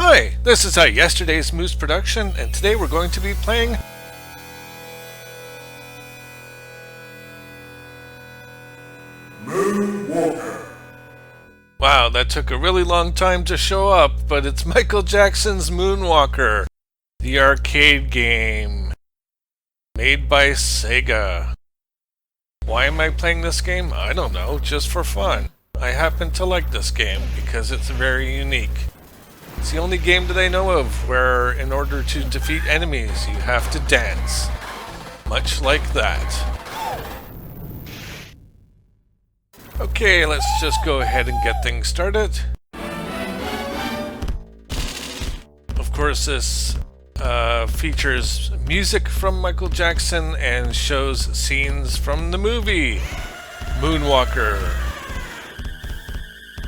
Hi, this is yesterday's Moose production, and today we're going to be playing Moonwalker. Wow, that took a really long time to show up, but it's Michael Jackson's Moonwalker, the arcade game made by Sega. Why am I playing this game? I don't know, just for fun. I happen to like this game because it's very unique. It's the only game that I know of where in order to defeat enemies you have to dance. Much like that. Okay, let's just go ahead and get things started. Of course, this features music from Michael Jackson and shows scenes from the movie Moonwalker.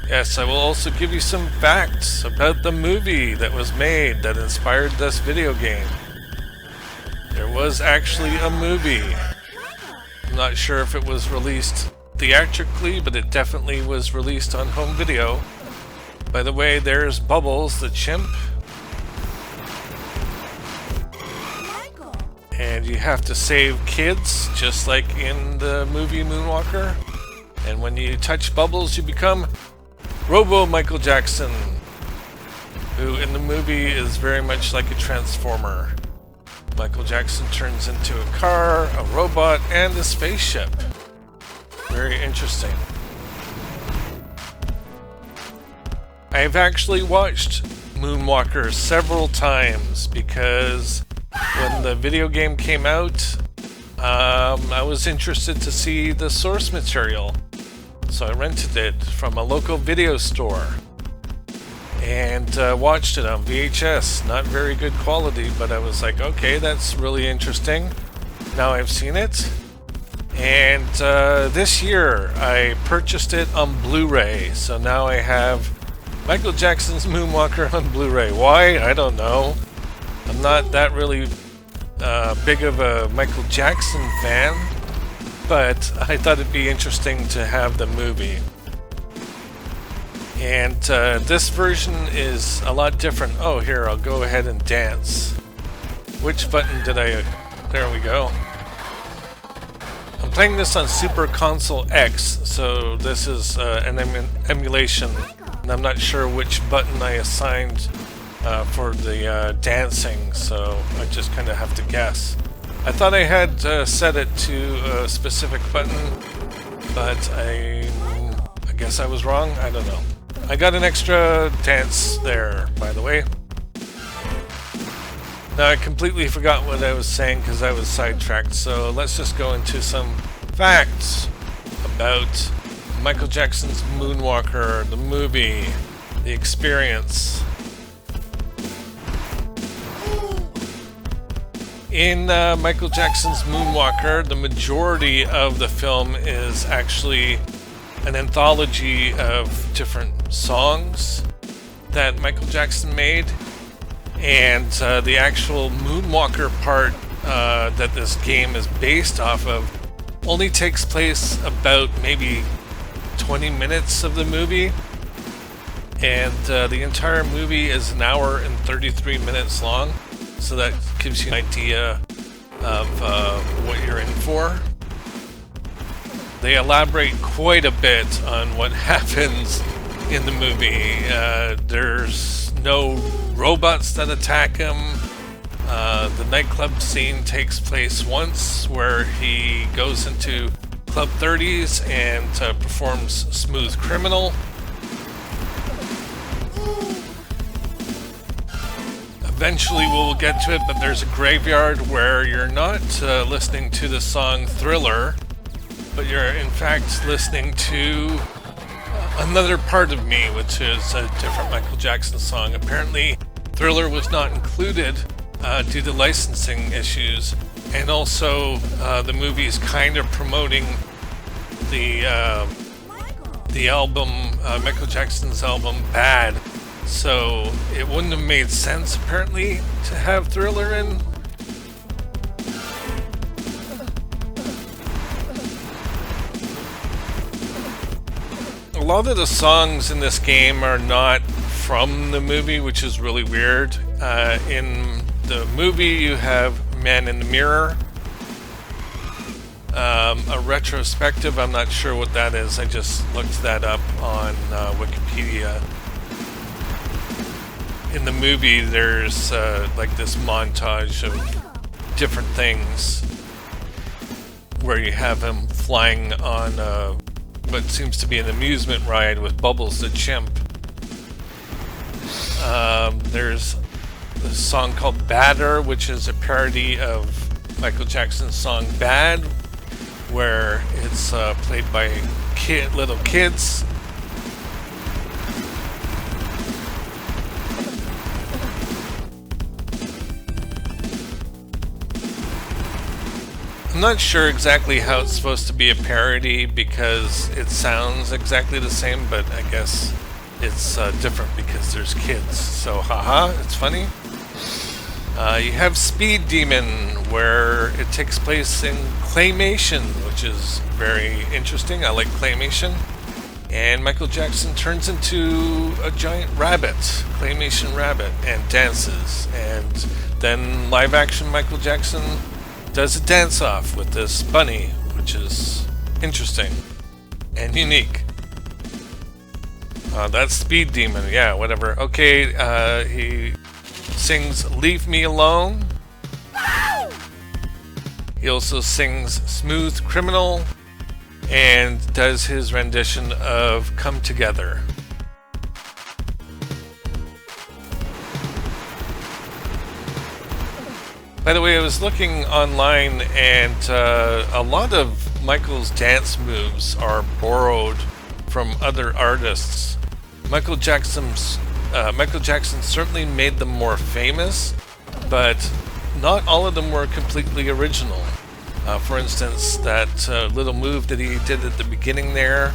Yes, I will also give you some facts about the movie that was made that inspired this video game. There was actually a movie. I'm not sure if it was released theatrically, but it definitely was released on home video. By the way, there's Bubbles, the chimp. And you have to save kids, just like in the movie Moonwalker. And when you touch Bubbles, you become Robo Michael Jackson, who in the movie is very much like a transformer. Michael Jackson turns into a car, a robot, and a spaceship. Very interesting. I've actually watched Moonwalker several times because when the video game came out, I was interested to see the source material. So I rented it from a local video store and watched it on VHS. Not very good quality, but I was like, okay, that's really interesting. Now I've seen it. And this year I purchased it on Blu-ray. So now I have Michael Jackson's Moonwalker on Blu-ray. Why? I don't know. I'm not that really big of a Michael Jackson fan, but I thought it'd be interesting to have the movie. And this version is a lot different. Oh, here, I'll go ahead and dance. Which button did I... There we go. I'm playing this on Super Console X, so this is an emulation. And I'm not sure which button I assigned for the dancing, so I just kind of have to guess. I thought I had set it to a specific button, but I guess I was wrong. I don't know. I got an extra dance there, by the way. Now I completely forgot what I was saying because I was sidetracked, so let's just go into some facts about Michael Jackson's Moonwalker, the movie, the experience. In Michael Jackson's Moonwalker, the majority of the film is actually an anthology of different songs that Michael Jackson made. And the actual Moonwalker part that this game is based off of only takes place about maybe 20 minutes of the movie. And the entire movie is an hour and 33 minutes long. So that gives you an idea of what you're in for. They elaborate quite a bit on what happens in the movie. There's no robots that attack him. The nightclub scene takes place once where he goes into Club 30s and performs Smooth Criminal. Eventually we'll get to it, but there's a graveyard where you're not listening to the song Thriller, but you're in fact listening to Another Part of Me, which is a different Michael Jackson song. Apparently Thriller was not included due to licensing issues, and also the movie is kind of promoting the album, Michael Jackson's album Bad. So it wouldn't have made sense, apparently, to have Thriller in. A lot of the songs in this game are not from the movie, which is really weird. In the movie, you have Man in the Mirror. A retrospective, I'm not sure what that is. I just looked that up on Wikipedia. In the movie, there's like this montage of different things where you have him flying on what seems to be an amusement ride with Bubbles the chimp. There's a song called Badder, which is a parody of Michael Jackson's song Bad, where it's played by little kids. I'm not sure exactly how it's supposed to be a parody because it sounds exactly the same, but I guess it's different because there's kids. So haha, it's funny. You have Speed Demon, where it takes place in claymation, which is very interesting. I like claymation. And Michael Jackson turns into a giant rabbit, claymation rabbit, and dances. And then live action Michael Jackson does a dance off with this bunny, which is interesting and unique. That's Speed Demon, yeah, whatever. Okay, he sings Leave Me Alone. He also sings Smooth Criminal and does his rendition of Come Together. By the way, I was looking online and a lot of Michael's dance moves are borrowed from other artists. Michael Jackson certainly made them more famous, but not all of them were completely original. For instance, that little move that he did at the beginning there,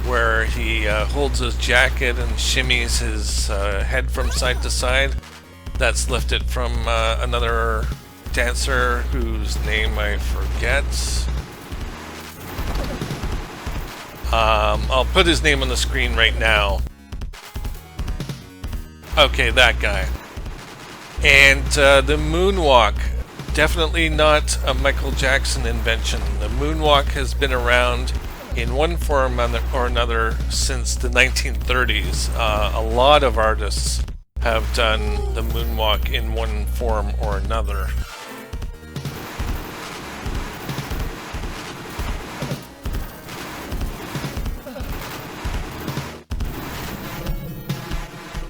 where he holds his jacket and shimmies his head from side to side, that's lifted from another dancer whose name I forget. I'll put his name on the screen right now. Okay, that guy. And the moonwalk, definitely not a Michael Jackson invention. The moonwalk has been around in one form or another since the 1930s. A lot of artists have done the moonwalk in one form or another.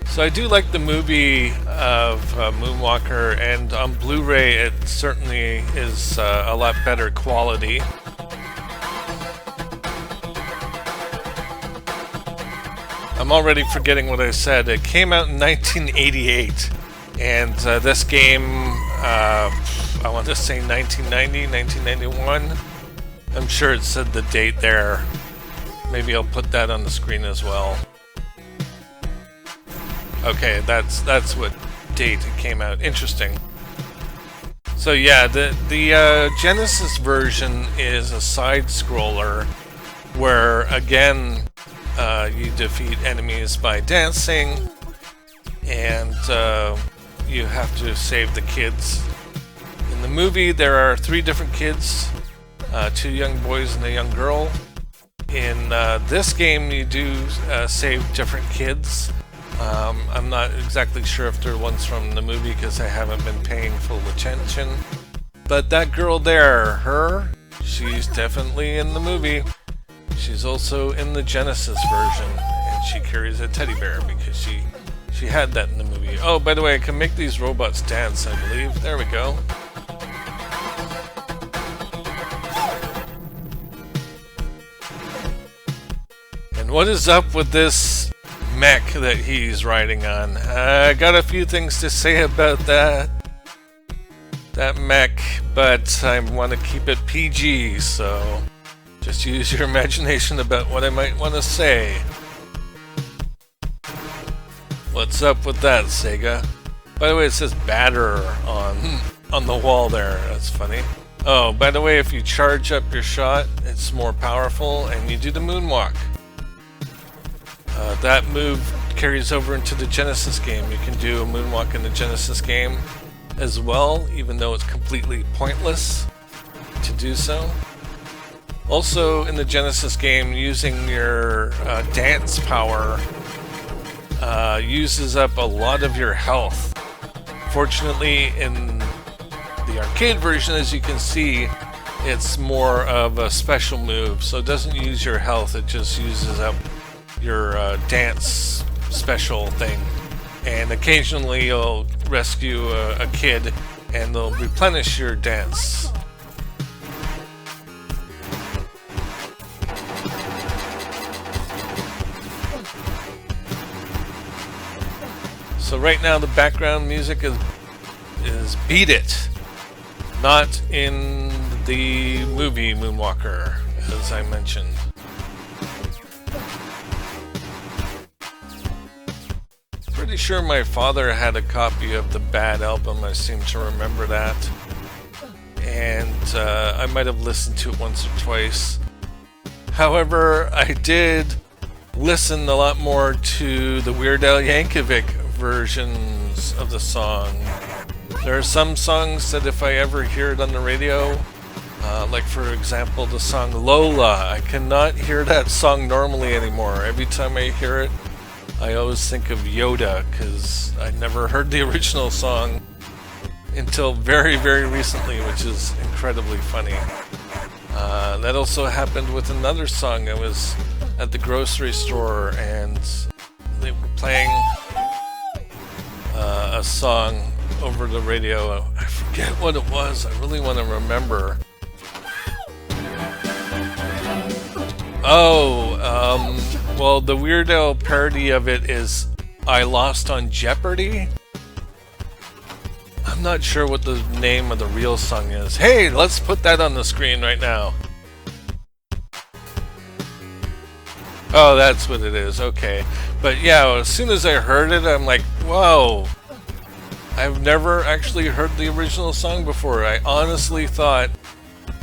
So I do like the movie of Moonwalker, and on Blu-ray it certainly is a lot better quality. I'm already forgetting what I said. It came out in 1988, and this game, I want to say 1990, 1991. I'm sure it said the date there. Maybe I'll put that on the screen as well. Okay, that's what date it came out. Interesting. So yeah, the Genesis version is a side-scroller where, again, you defeat enemies by dancing, and you have to save the kids. In the movie, there are 3 different kids, 2 young boys and a young girl. In this game, you do save different kids. I'm not exactly sure if they're ones from the movie because I haven't been paying full attention. But that girl there, she's definitely in the movie. She's also in the Genesis version, and she carries a teddy bear because she had that in the movie. Oh, by the way, I can make these robots dance, I believe. There we go. And what is up with this mech that he's riding on? I got a few things to say about that mech, but I want to keep it PG, so just use your imagination about what I might want to say. What's up with that, Sega? By the way, it says Badder on the wall there. That's funny. Oh, by the way, if you charge up your shot, it's more powerful, and you do the moonwalk. That move carries over into the Genesis game. You can do a moonwalk in the Genesis game as well, even though it's completely pointless to do so. Also, in the Genesis game, using your dance power uses up a lot of your health. Fortunately, in the arcade version, as you can see, it's more of a special move, so it doesn't use your health, it just uses up your dance special thing. And occasionally you'll rescue a kid and they'll replenish your dance. So right now the background music is Beat It, not in the movie Moonwalker, as I mentioned. Pretty sure my father had a copy of the Bad album, I seem to remember that. And I might have listened to it once or twice. However, I did listen a lot more to the Weird Al Yankovic versions of the song. There are some songs that if I ever hear it on the radio, like for example the song Lola, I cannot hear that song normally anymore. Every time I hear it, I always think of Yoda, because I never heard the original song until very, very recently, which is incredibly funny. That also happened with another song. I was at the grocery store and they were playing a song over the radio. I forget what it was. I really want to remember. Well, the Weird Al parody of it is I Lost on Jeopardy. I'm not sure what the name of the real song is. Hey, let's put that on the screen right now. Oh, that's what it is. Okay. But yeah, as soon as I heard it, I'm like, whoa. I've never actually heard the original song before. I honestly thought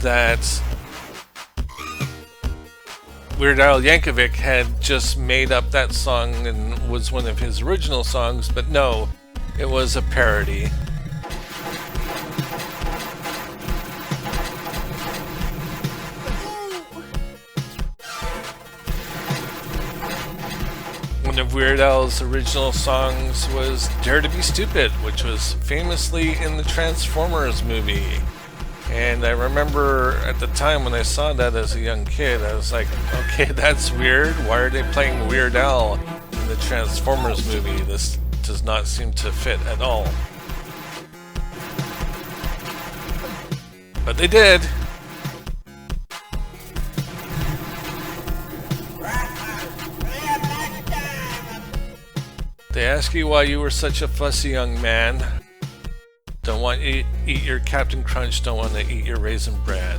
that Weird Al Yankovic had just made up that song and was one of his original songs, but no, it was a parody. One of Weird Al's original songs was Dare to Be Stupid, which was famously in the Transformers movie. And I remember at the time when I saw that as a young kid, I was like, okay, that's weird. Why are they playing Weird Al in the Transformers movie? This does not seem to fit at all. But they did. They ask you why you were such a fussy young man. Don't want to eat your Captain Crunch, don't want to eat your Raisin Bran.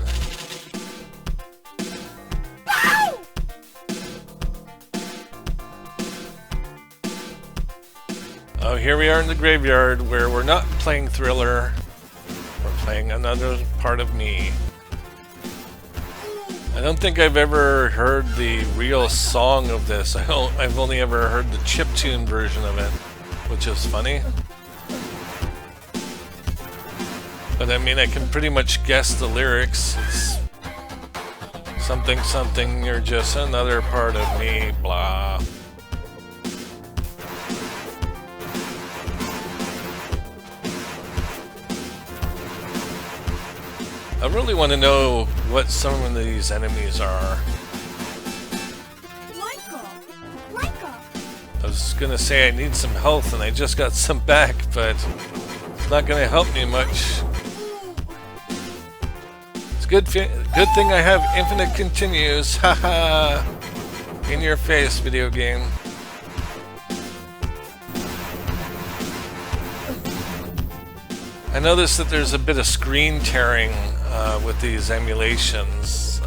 Oh, here we are in the graveyard where we're not playing Thriller. We're playing Another Part of Me. I don't think I've ever heard the real song of this. I've only ever heard the chiptune version of it, which is funny. But I mean, I can pretty much guess the lyrics. It's something, something, you're just another part of me, blah. I really want to know what some of these enemies are. I was gonna say I need some health and I just got some back, but it's not gonna help me much. Good thing I have infinite continues. Haha. In your face, video game. I noticed that there's a bit of screen tearing with these emulations.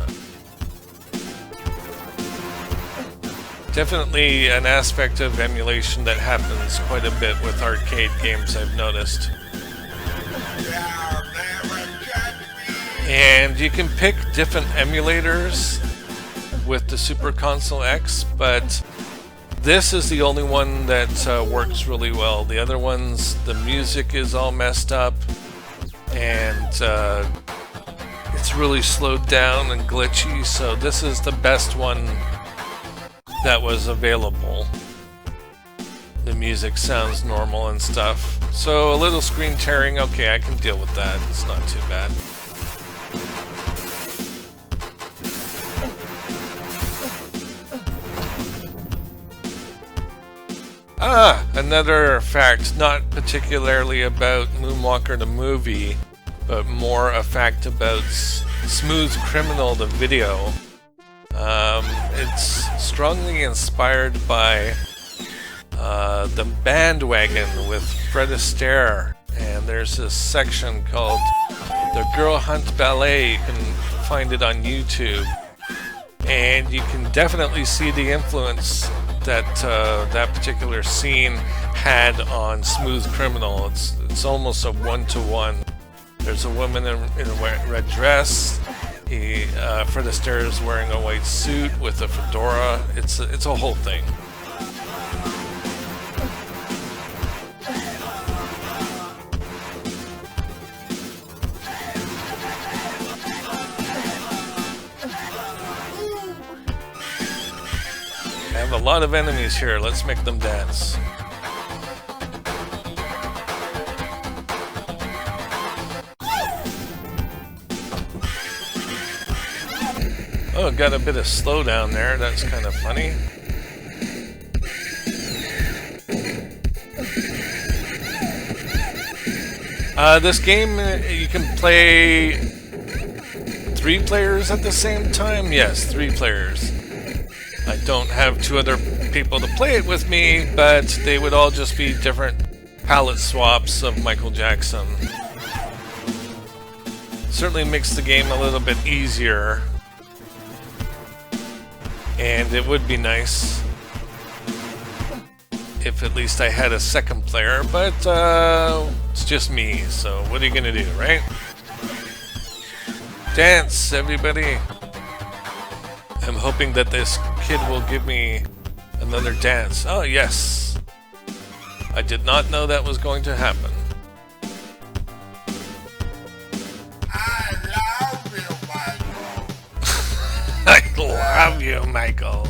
Definitely an aspect of emulation that happens quite a bit with arcade games, I've noticed. And you can pick different emulators with the Super Console X, but This is the only one that works really well. The other ones, the music is all messed up, and it's really slowed down and glitchy, so this is the best one that was available. The music sounds normal and stuff. So a little screen tearing, okay, I can deal with that. It's not too bad. Another fact, not particularly about Moonwalker the movie, but more a fact about Smooth Criminal the video. It's strongly inspired by the Bandwagon with Fred Astaire, and there's this section called the Girl Hunt Ballet. You can find it on YouTube, and you can definitely see the influence that that particular scene had on Smooth Criminal. It's almost a one-to-one. There's a woman in a red dress. Fred Astaire is wearing a white suit with a fedora. It's a whole thing. I have a lot of enemies here. Let's make them dance. Oh, got a bit of slowdown there. That's kind of funny. This game, you can play 3 players at the same time? Yes, 3 players. I don't have 2 other people to play it with me, but they would all just be different palette swaps of Michael Jackson. Certainly makes the game a little bit easier. And it would be nice if at least I had a second player, but it's just me, so what are you gonna do, right? Dance, everybody! I'm hoping that this kid will give me another dance. Oh, yes! I did not know that was going to happen. I love you, Michael. I love you, Michael.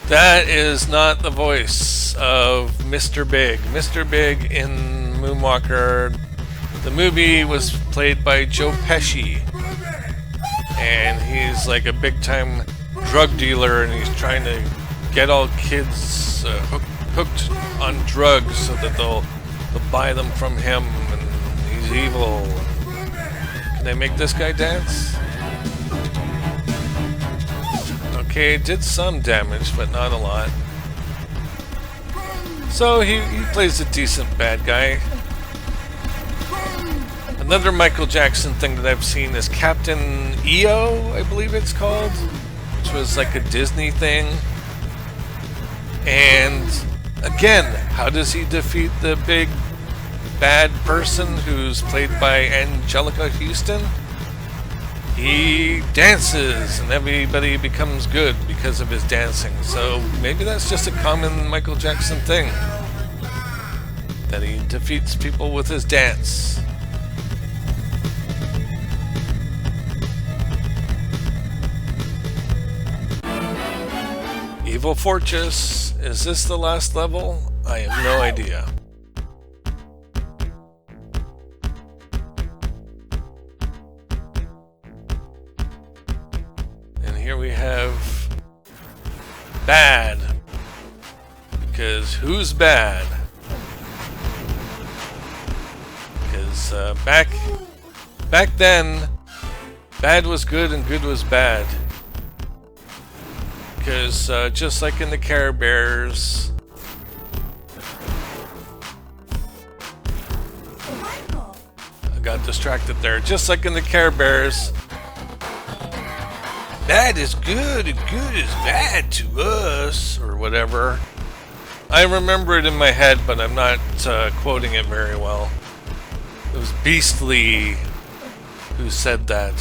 That is not the voice of Mr. Big. Mr. Big in Moonwalker, the movie, was played by Joe Pesci. And he's like a big-time drug dealer, and he's trying to get all kids hooked on drugs so that they'll buy them from him, and he's evil. Can I make this guy dance? Okay, did some damage, but not a lot. So he plays a decent bad guy. Another Michael Jackson thing that I've seen is Captain EO, I believe it's called, which was like a Disney thing. And again, how does he defeat the big bad person who's played by Angelica Houston? He dances, and everybody becomes good because of his dancing. So maybe that's just a common Michael Jackson thing, that he defeats people with his dance. Evil Fortress. Is this the last level? I have no idea. And here we have bad. Because who's bad? Because back then, bad was good and good was bad. Because just like in the Care Bears, I got distracted there. Just like in the Care Bears, bad is good and good is bad to us, or whatever. I remember it in my head, but I'm not quoting it very well. It was Beastly who said that.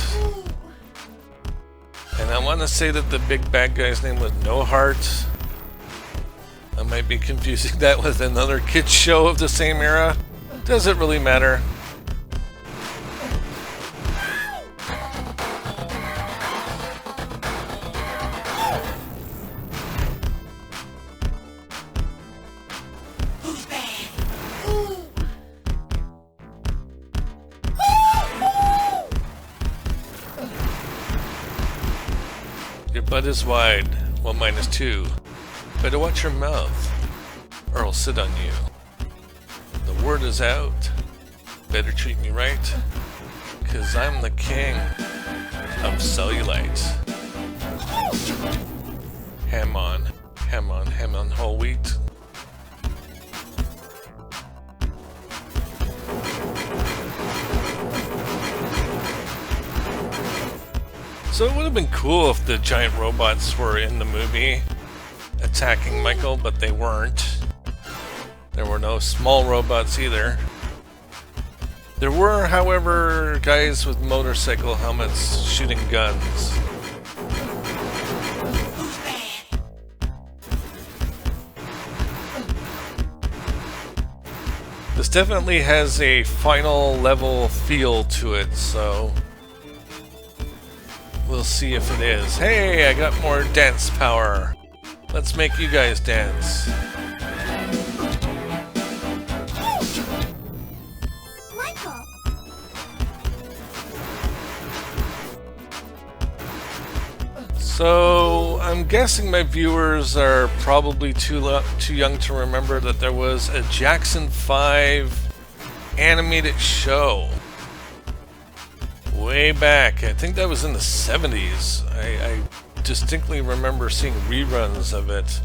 And I want to say that the big bad guy's name was No Heart. I might be confusing that with another kids show of the same era. Does it really matter? Your butt is wide. Well, mine is too. Better watch your mouth, or I'll sit on you. The word is out. Better treat me right, 'cause I'm the king of cellulite. Ham on, ham on, ham on whole wheat. So it would have been cool if the giant robots were in the movie attacking Michael, but they weren't. There were no small robots either. There were, however, guys with motorcycle helmets shooting guns. This definitely has a final level feel to it, so we'll see if it is. Hey, I got more dance power. Let's make you guys dance. Michael. So, I'm guessing my viewers are probably too young to remember that there was a Jackson 5 animated show. Way back, I think that was in the 70s. I distinctly remember seeing reruns of it.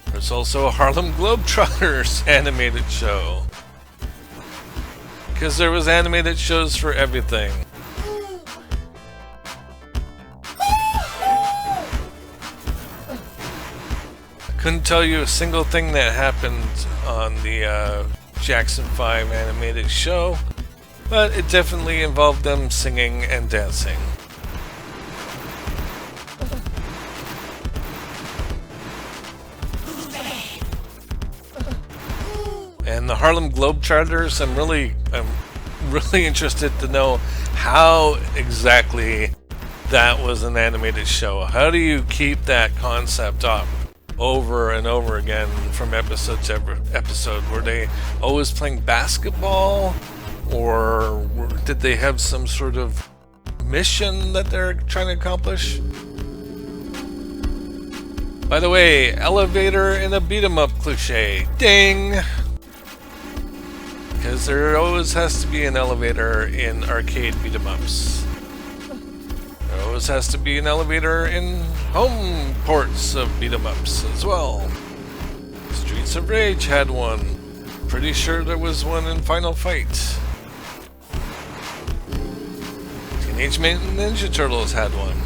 There's also a Harlem Globetrotters animated show. Because there was animated shows for everything. I couldn't tell you a single thing that happened on the Jackson 5 animated show, but it definitely involved them singing and dancing. And the Harlem Globetrotters, I'm really interested to know how exactly that was an animated show. How do you keep that concept up over and over again from episode to episode? Were they always playing basketball? Or did they have some sort of mission that they're trying to accomplish? By the way, elevator in a beat-em-up cliche. Ding! Because there always has to be an elevator in arcade beat-em-ups. There always has to be an elevator in home ports of beat-em-ups as well. Streets of Rage had one. Pretty sure there was one in Final Fight. Teenage Mutant Ninja Turtles had one.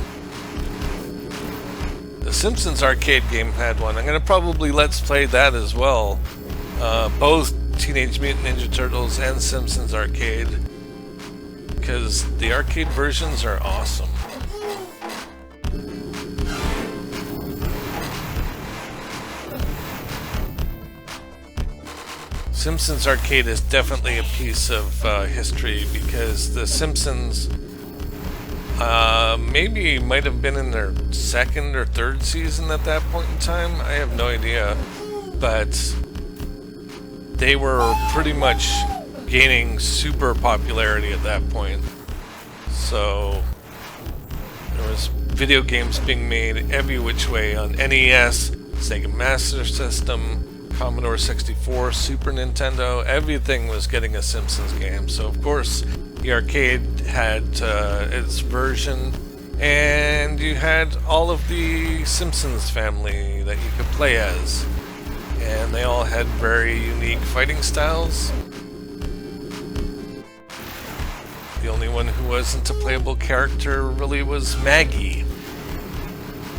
The Simpsons arcade game had one. I'm going to probably Let's Play that as well. Both Teenage Mutant Ninja Turtles and Simpsons arcade. Because the arcade versions are awesome. Simpsons arcade is definitely a piece of history because the Simpsons maybe might have been in their second or third season at that point in time. I have no idea, but they were pretty much gaining super popularity at that point. So there was video games being made every which way on NES, Sega Master System, Commodore 64, Super Nintendo. Everything was getting a Simpsons game. So of course the arcade had its version, and you had all of the Simpsons family that you could play as. And they all had very unique fighting styles. The only one who wasn't a playable character really was Maggie.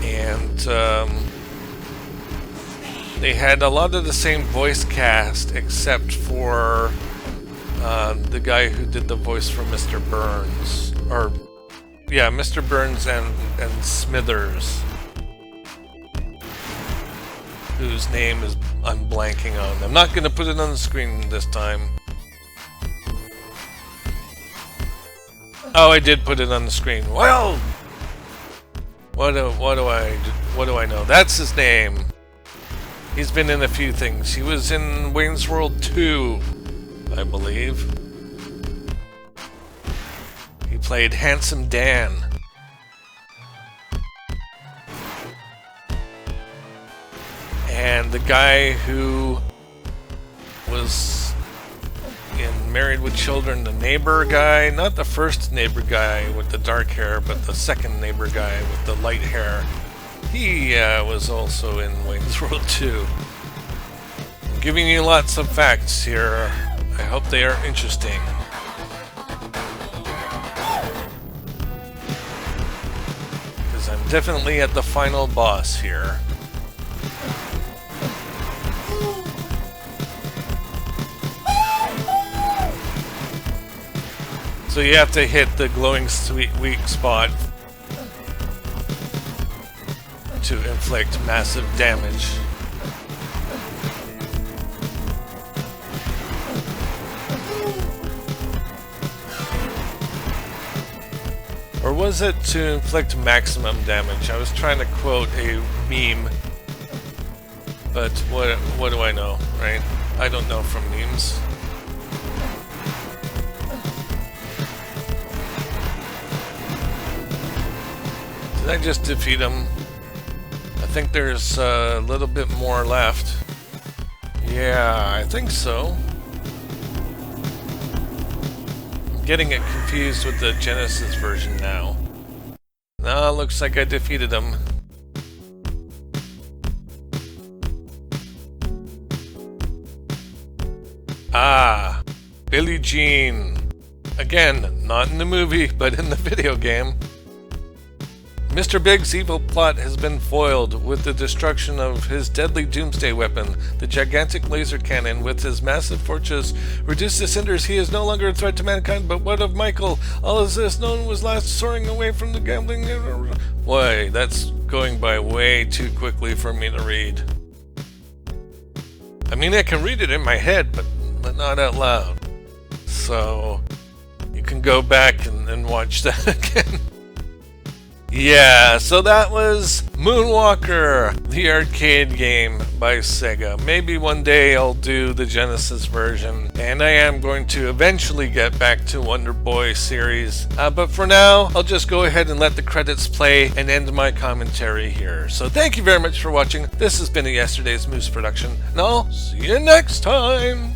And they had a lot of the same voice cast except for the guy who did the voice for Mr. Burns. Or, yeah, Mr. Burns and Smithers. whose name is I'm blanking on. I'm not going to put it on the screen this time. Oh, I did put it on the screen. Well, what do I know? That's his name. He's been in a few things. He was in Wayne's World 2, I believe. He played Handsome Dan. And the guy who was in Married with Children, the neighbor guy, not the first neighbor guy with the dark hair, but the second neighbor guy with the light hair. He was also in Wayne's World 2. I'm giving you lots of facts here. I hope they are interesting. Because I'm definitely at the final boss here. So you have to hit the glowing sweet weak spot to inflict massive damage. Or was it to inflict maximum damage? I was trying to quote a meme, but what do I know, right? I don't know from memes. Did I just defeat him? I think there's a little bit more left. Yeah, I think so. I'm getting it confused with the Genesis version now. No, looks like I defeated him. Ah, Billie Jean. Again, not in the movie, but in the video game. Mr. Big's evil plot has been foiled with the destruction of his deadly doomsday weapon, the gigantic laser cannon. With his massive fortress reduced to cinders, he is no longer a threat to mankind. But what of Michael? All of this known was last soaring away from the gambling. Boy, that's going by way too quickly for me to read. I mean, I can read it in my head, but not out loud. So you can go back and watch that again. Yeah, so that was Moonwalker, the arcade game by Sega. Maybe one day I'll do the Genesis version, and I am going to eventually get back to Wonder Boy series. But for now, I'll just go ahead and let the credits play and end my commentary here. So thank you very much for watching. This has been a Yesterday's Moose production, and I'll see you next time!